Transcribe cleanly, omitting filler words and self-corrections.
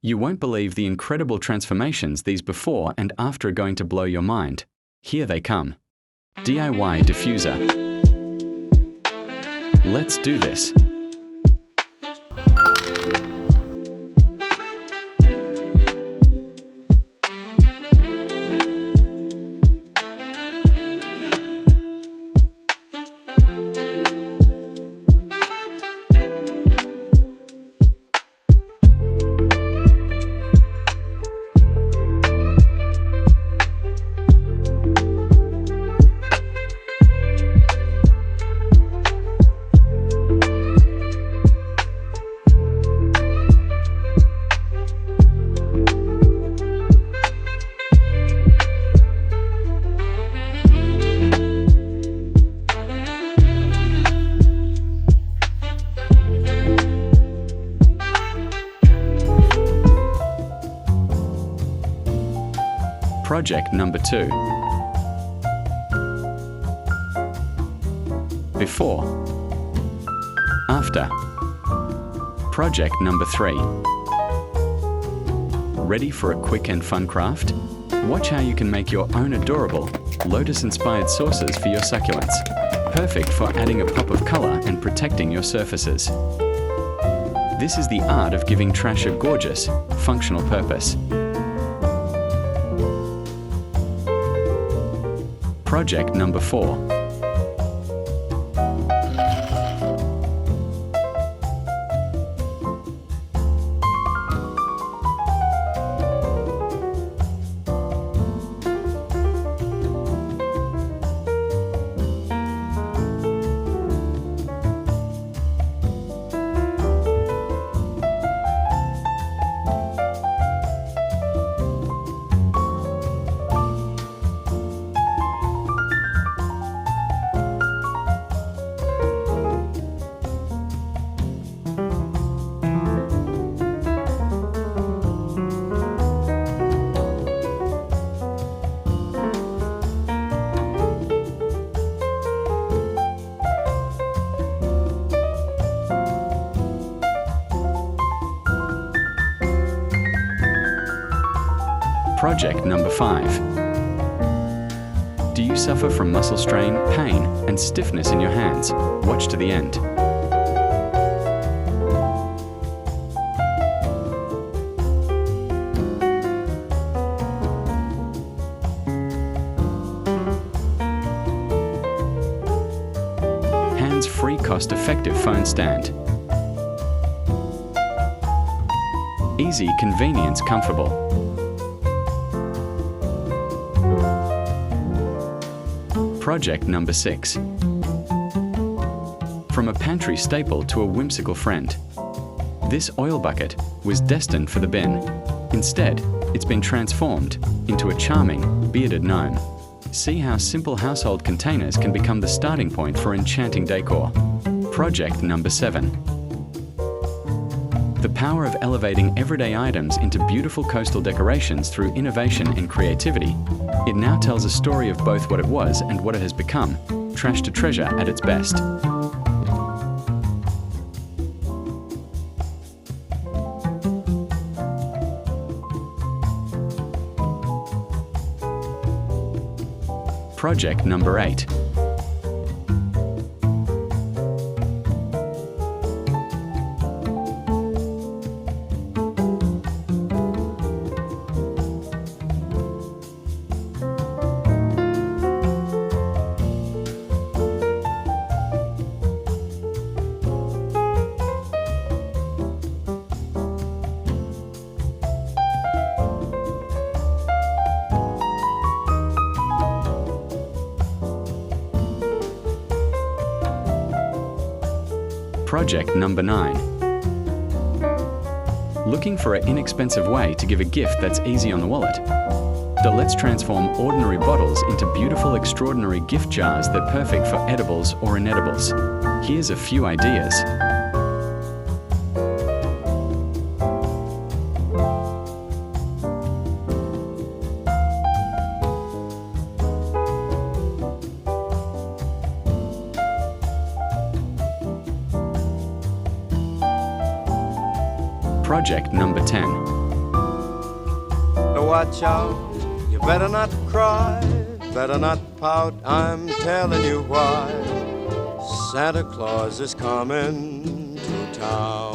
You won't believe the incredible transformations these before and after are going to blow your mind. Here they come. DIY diffuser. Let's do this. Project number 2. Before. After. Project number 3. Ready for a quick and fun craft? Watch how you can make your own adorable, lotus-inspired sauces for your succulents. Perfect for adding a pop of color and protecting your surfaces. This is the art of giving trash a gorgeous, functional purpose. Project number 4. Project number 5. Do you suffer from muscle strain, pain, and stiffness in your hands? Watch to the end. Hands-free, cost-effective phone stand. Easy, convenience, comfortable. Project number 6. From a pantry staple to a whimsical friend. This oil bucket was destined for the bin. Instead, it's been transformed into a charming, bearded gnome. See how simple household containers can become the starting point for enchanting decor. Project number 7. The power of elevating everyday items into beautiful coastal decorations through innovation and creativity. It now tells a story of both what it was and what it has become, trash to treasure at its best. Project number 8. Project number 9. Looking for an inexpensive way to give a gift that's easy on the wallet? So let's transform ordinary bottles into beautiful, extraordinary gift jars that are perfect for edibles or inedibles. Here's a few ideas. Project number 10. watch out, you better not cry, better not pout, I'm telling you why. Santa Claus is coming to town.